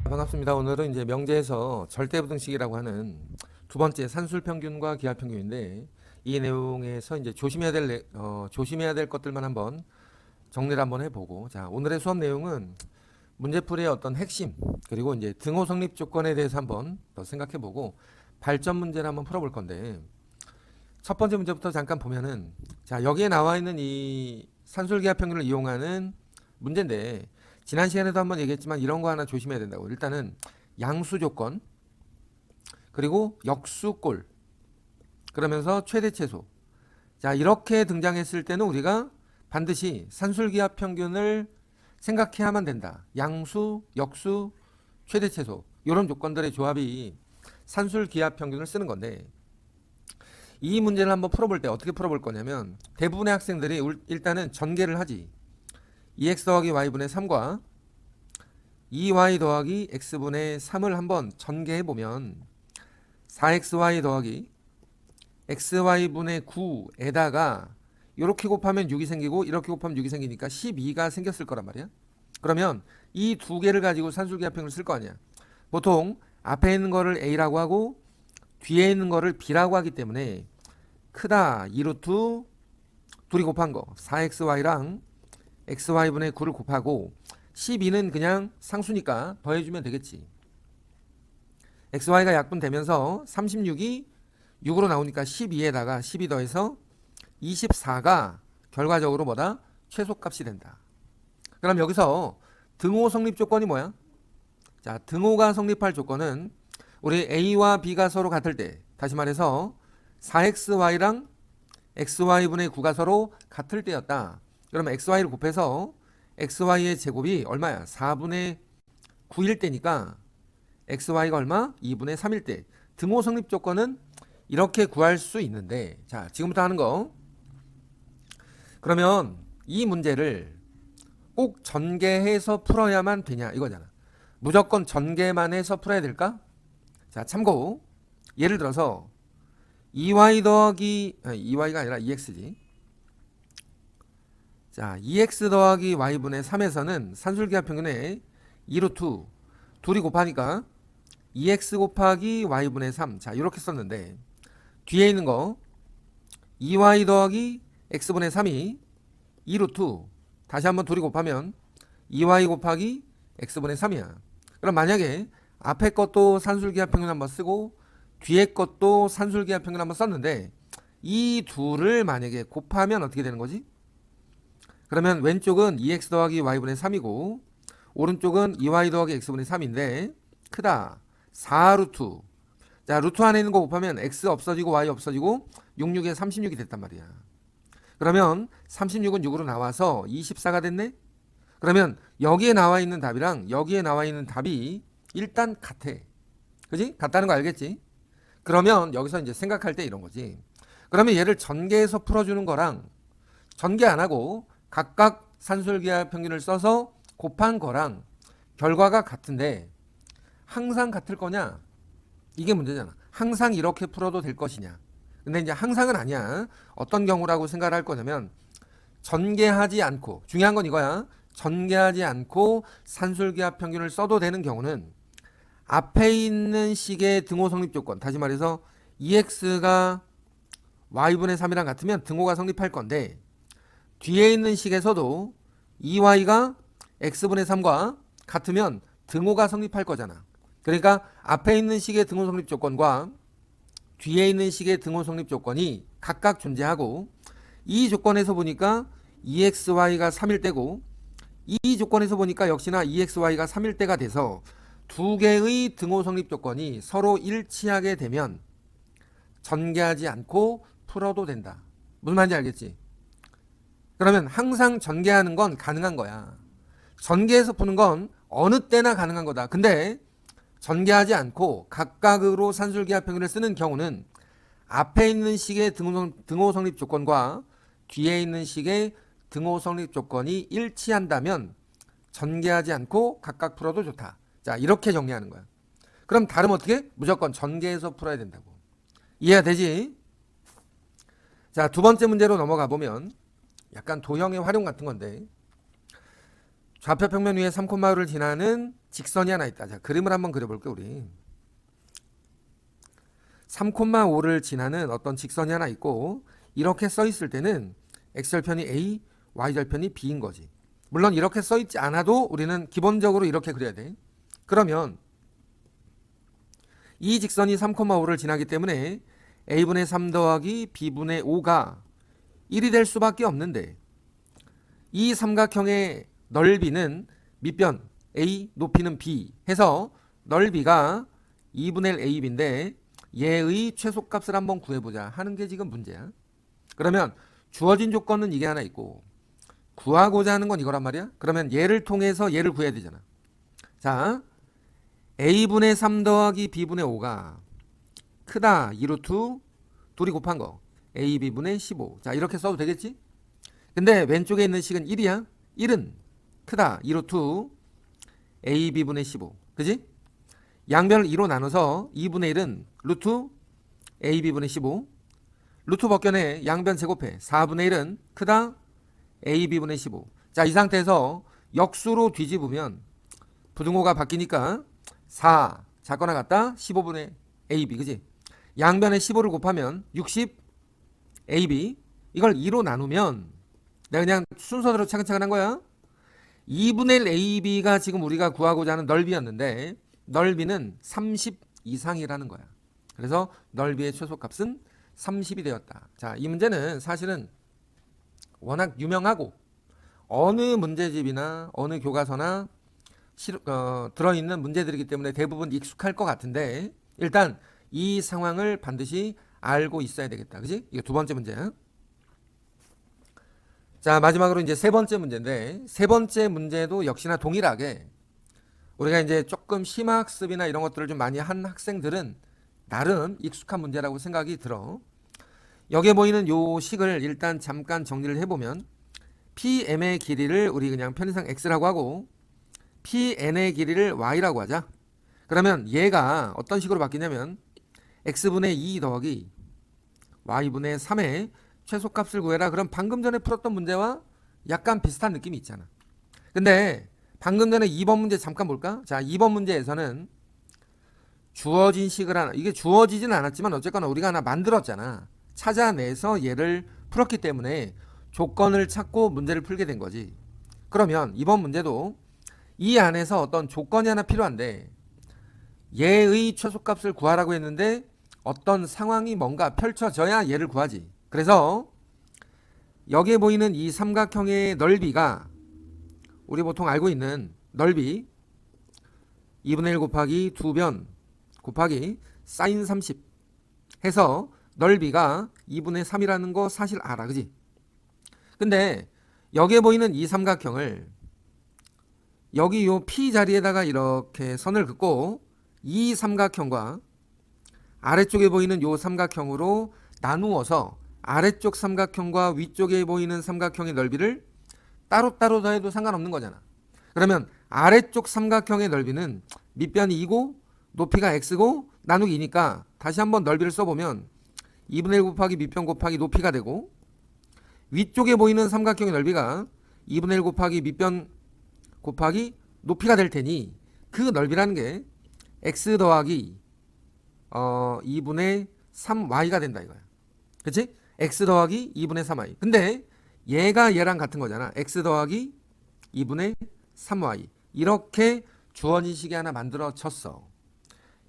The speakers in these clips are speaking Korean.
반갑습니다. 오늘은 이제 명제에서 절대부등식이라고 하는 두 번째 산술평균과 기하평균인데 이 내용에서 이제 조심해야 될 것들만 한번 정리를 한번 해보고, 자, 오늘의 수업 내용은 문제풀이의 어떤 핵심, 그리고 이제 등호 성립 조건에 대해서 한번 더 생각해보고 발전 문제를 한번 풀어볼 건데, 첫 번째 문제부터 잠깐 보면은, 자, 여기에 나와 있는 이 산술기하평균을 이용하는 문제인데, 지난 시간에도 한번 얘기했지만 이런 거 하나 조심해야 된다고. 일단은 양수 조건, 그리고 역수꼴, 그러면서 최대 최소. 자, 이렇게 등장했을 때는 우리가 반드시 산술기하평균을 생각해야만 된다. 양수, 역수, 최대 최소, 이런 조건들의 조합이 산술기하평균을 쓰는 건데, 이 문제를 한번 풀어볼 때 어떻게 풀어볼 거냐면, 대부분의 학생들이 일단은 전개를 하지. 2x 더하기 y분의 3과 2y 더하기 x분의 3을 한번 전개해보면 4xy 더하기 xy분의 9에다가 이렇게 곱하면 6이 생기고 이렇게 곱하면 6이 생기니까 12가 생겼을 거란 말이야. 그러면 이 두 개를 가지고 산술기하평균을 쓸 거 아니야. 보통 앞에 있는 거를 a라고 하고 뒤에 있는 거를 b라고 하기 때문에 크다 2루트 둘이 곱한 거 4xy랑 xy분의 9를 곱하고 12는 그냥 상수니까 더해주면 되겠지. xy가 약분되면서 36이 6으로 나오니까 12에다가 12 더해서 24가 결과적으로 뭐다? 최소값이 된다. 그럼 여기서 등호 성립 조건이 뭐야? 자, 등호가 성립할 조건은 우리 a와 b가 서로 같을 때, 다시 말해서 4xy랑 xy분의 9가 서로 같을 때였다. 그러면 xy를 곱해서 xy의 제곱이 얼마야? 4분의 9일 때니까 xy가 얼마? 2분의 3일 때. 등호 성립 조건은 이렇게 구할 수 있는데, 자, 지금부터 하는 거. 그러면 이 문제를 꼭 전개해서 풀어야만 되냐 이거잖아. 무조건 전개만 해서 풀어야 될까? 자, 참고. 예를 들어서 2y 더하기 2y가 아니라 2x지. 자, 2x 더하기 y분의 3에서는 산술기하평균에 2루트 둘이 곱하니까 2x 곱하기 y분의 3. 자, 이렇게 썼는데 뒤에 있는 거 2y 더하기 x분의 3이 2루트 다시 한번 둘이 곱하면 2y 곱하기 x분의 3이야. 그럼 만약에 앞에 것도 산술기하평균 한번 쓰고 뒤에 것도 산술기하평균 한번 썼는데 이 둘을 만약에 곱하면 어떻게 되는 거지? 그러면 왼쪽은 2x 더하기 y분의 3이고 오른쪽은 2y 더하기 x분의 3인데 크다 4루트. 자, 루트 안에 있는 거 곱하면 x 없어지고 y 없어지고 66에 36이 됐단 말이야. 그러면 36은 6으로 나와서 24가 됐네. 그러면 여기에 나와 있는 답이랑 여기에 나와 있는 답이 일단 같아. 그지? 같다는 거 알겠지? 그러면 여기서 이제 생각할 때 이런 거지. 그러면 얘를 전개해서 풀어주는 거랑 전개 안 하고 각각 산술기하평균을 써서 곱한 거랑 결과가 같은데 항상 같을 거냐? 이게 문제잖아. 항상 이렇게 풀어도 될 것이냐? 근데 이제 항상은 아니야. 어떤 경우라고 생각을 할 거냐면 전개하지 않고, 중요한 건 이거야. 전개하지 않고 산술기하평균을 써도 되는 경우는 앞에 있는 식의 등호 성립 조건, 다시 말해서 2x가 y분의 3이랑 같으면 등호가 성립할 건데 뒤에 있는 식에서도 2y가 x분의 3과 같으면 등호가 성립할 거잖아. 그러니까 앞에 있는 식의 등호 성립 조건과 뒤에 있는 식의 등호 성립 조건이 각각 존재하고 이 조건에서 보니까 2xy가 3일 때고 이 조건에서 보니까 역시나 2xy가 3일 때가 돼서 두 개의 등호 성립 조건이 서로 일치하게 되면 전개하지 않고 풀어도 된다. 무슨 말인지 알겠지? 그러면 항상 전개하는 건 가능한 거야. 전개해서 푸는 건 어느 때나 가능한 거다. 근데 전개하지 않고 각각으로 산술기하평균을 쓰는 경우는 앞에 있는 식의 등호 성립 조건과 뒤에 있는 식의 등호 성립 조건이 일치한다면 전개하지 않고 각각 풀어도 좋다. 자, 이렇게 정리하는 거야. 그럼 다름 어떻게? 무조건 전개해서 풀어야 된다고. 이해가 되지? 자, 두 번째 문제로 넘어가 보면 약간 도형의 활용 같은 건데, 좌표 평면 위에 3,5를 지나는 직선이 하나 있다. 자, 그림을 한번 그려볼게요, 우리. 3,5를 지나는 어떤 직선이 하나 있고, 이렇게 써 있을 때는 x절편이 a, y절편이 b인 거지. 물론 이렇게 써 있지 않아도 우리는 기본적으로 이렇게 그려야 돼. 그러면 이 직선이 3,5를 지나기 때문에 a분의 3 더하기 b분의 5가 1이 될 수밖에 없는데, 이 삼각형의 넓이는 밑변 a, 높이는 b 해서 넓이가 2분의 1 ab인데 얘의 최소값을 한번 구해보자 하는 게 지금 문제야. 그러면 주어진 조건은 이게 하나 있고 구하고자 하는 건 이거란 말이야. 그러면 얘를 통해서 얘를 구해야 되잖아. 자, a분의 3 더하기 b분의 5가 크다 2루트 둘이 곱한 거 ab분의 15. 자, 이렇게 써도 되겠지? 근데 왼쪽에 있는 식은 1이야. 1은 크다 2루트 ab분의 15. 그지? 양변을 2로 나눠서 2분의 1은 루트 ab분의 15. 루트 벗겨내 양변 제곱해 4분의 1은 크다 ab분의 15. 자, 이 상태에서 역수로 뒤집으면 부등호가 바뀌니까 4 작거나 같다 15분의 ab. 그지? 양변에 15를 곱하면 60 ab. 이걸 2로 나누면 내가 그냥 순서대로 차근차근 한 거야. 2분의 1 ab가 지금 우리가 구하고자 하는 넓이였는데 넓이는 30 이상이라는 거야. 그래서 넓이의 최소값은 30이 되었다. 자, 이 문제는 사실은 워낙 유명하고 어느 문제집이나 어느 교과서나 들어있는 문제들이기 때문에 대부분 익숙할 것 같은데, 일단 이 상황을 반드시 알고 있어야 되겠다. 그지? 이게 두 번째 문제야. 자, 마지막으로 이제 세 번째 문제인데, 세 번째 문제도 역시나 동일하게 우리가 이제 조금 심화학습이나 이런 것들을 좀 많이 한 학생들은 나름 익숙한 문제라고 생각이 들어. 여기에 보이는 요 식을 일단 잠깐 정리를 해보면 PM의 길이를 우리 그냥 편의상 X라고 하고 PN의 길이를 Y라고 하자. 그러면 얘가 어떤 식으로 바뀌냐면 X분의 2 더하기 Y분의 3의 최소값을 구해라. 그럼 방금 전에 풀었던 문제와 약간 비슷한 느낌이 있잖아. 근데 방금 전에 2번 문제 잠깐 볼까? 자, 2번 문제에서는 주어진 식을 하나, 이게 주어지진 않았지만 어쨌거나 우리가 하나 만들었잖아. 찾아내서 얘를 풀었기 때문에 조건을 찾고 문제를 풀게 된 거지. 그러면 이번 문제도 이 안에서 어떤 조건이 하나 필요한데 얘의 최소값을 구하라고 했는데 어떤 상황이 뭔가 펼쳐져야 얘를 구하지. 그래서 여기에 보이는 이 삼각형의 넓이가 우리 보통 알고 있는 넓이 2분의 1 곱하기 2변 곱하기 사인 30 해서 넓이가 2분의 3이라는 거 사실 알아. 그지? 근데 여기에 보이는 이 삼각형을 여기 요 P 자리에다가 이렇게 선을 긋고 이 삼각형과 아래쪽에 보이는 요 삼각형으로 나누어서 아래쪽 삼각형과 위쪽에 보이는 삼각형의 넓이를 따로따로 더해도 상관없는 거잖아. 그러면 아래쪽 삼각형의 넓이는 밑변이 2고 높이가 x고 나누기 2니까 다시 한번 넓이를 써보면 2분의 1 곱하기 밑변 곱하기 높이가 되고, 위쪽에 보이는 삼각형의 넓이가 2분의 1 곱하기 밑변 곱하기 높이가 될 테니 그 넓이라는 게 x 더하기 2분의 3y가 된다 이거야. 그치? x 더하기 2분의 3y. 근데 얘가 얘랑 같은 거잖아. x 더하기 2분의 3y. 이렇게 주어진 식이 하나 만들어졌어.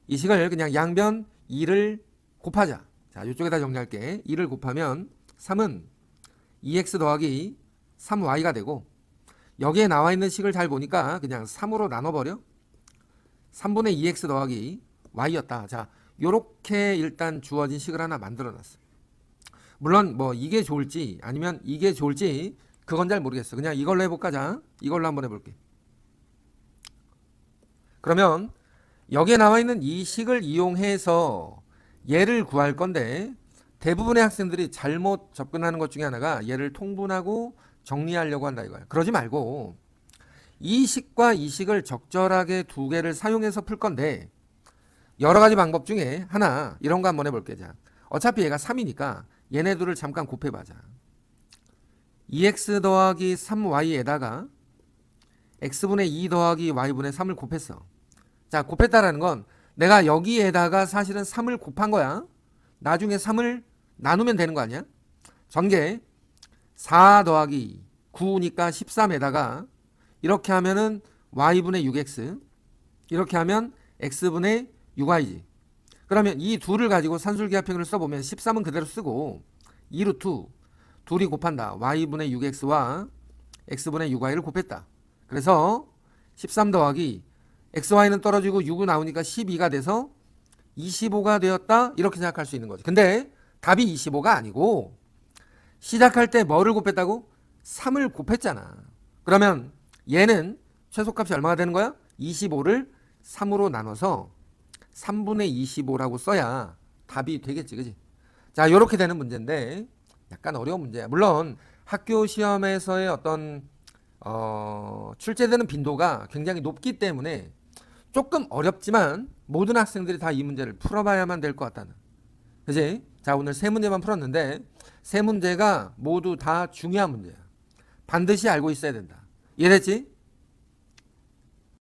이 식을 그냥 양변 2를 곱하자. 자, 이쪽에다 정리할게. 2를 곱하면 3은 2x 더하기 3y가 되고, 여기에 나와 있는 식을 잘 보니까 그냥 3으로 나눠버려. 3분의 2x 더하기 y였다. 자, 요렇게 일단 주어진 식을 하나 만들어놨어. 물론 뭐 이게 좋을지 아니면 이게 좋을지 그건 잘 모르겠어. 그냥 이걸로 해볼까? 자, 이걸로 한번 해볼게. 그러면 여기에 나와 있는 이 식을 이용해서 얘를 구할 건데, 대부분의 학생들이 잘못 접근하는 것 중에 하나가 얘를 통분하고 정리하려고 한다 이거야. 그러지 말고 이 식과 이 식을 적절하게 두 개를 사용해서 풀 건데, 여러 가지 방법 중에 하나 이런 거 한번 해볼게. 자, 어차피 얘가 3이니까 얘네들을 잠깐 곱해봐자. 2x 더하기 3y에다가 x분의 2 더하기 y분의 3을 곱했어. 자, 곱했다라는 건 내가 여기에다가 사실은 3을 곱한 거야. 나중에 3을 나누면 되는 거 아니야? 전개 4 더하기 9니까 13에다가 이렇게 하면은 y분의 6x, 이렇게 하면 x분의 6y지. 그러면 이 둘을 가지고 산술기하평균을 써보면 13은 그대로 쓰고 2루트 둘이 곱한다. y분의 6x와 x분의 6y를 곱했다. 그래서 13 더하기 xy는 떨어지고 6은 나오니까 12가 돼서 25가 되었다. 이렇게 생각할 수 있는 거지. 근데 답이 25가 아니고 시작할 때 뭐를 곱했다고? 3을 곱했잖아. 그러면 얘는 최소값이 얼마가 되는 거야? 25를 3으로 나눠서 3분의 25라고 써야 답이 되겠지, 그지? 자, 요렇게 되는 문제인데 약간 어려운 문제야. 물론 학교 시험에서의 어떤 출제되는 빈도가 굉장히 높기 때문에 조금 어렵지만 모든 학생들이 다 이 문제를 풀어봐야만 될 것 같다는, 그지? 자, 오늘 세 문제만 풀었는데 세 문제가 모두 다 중요한 문제야. 반드시 알고 있어야 된다. 이해됐지?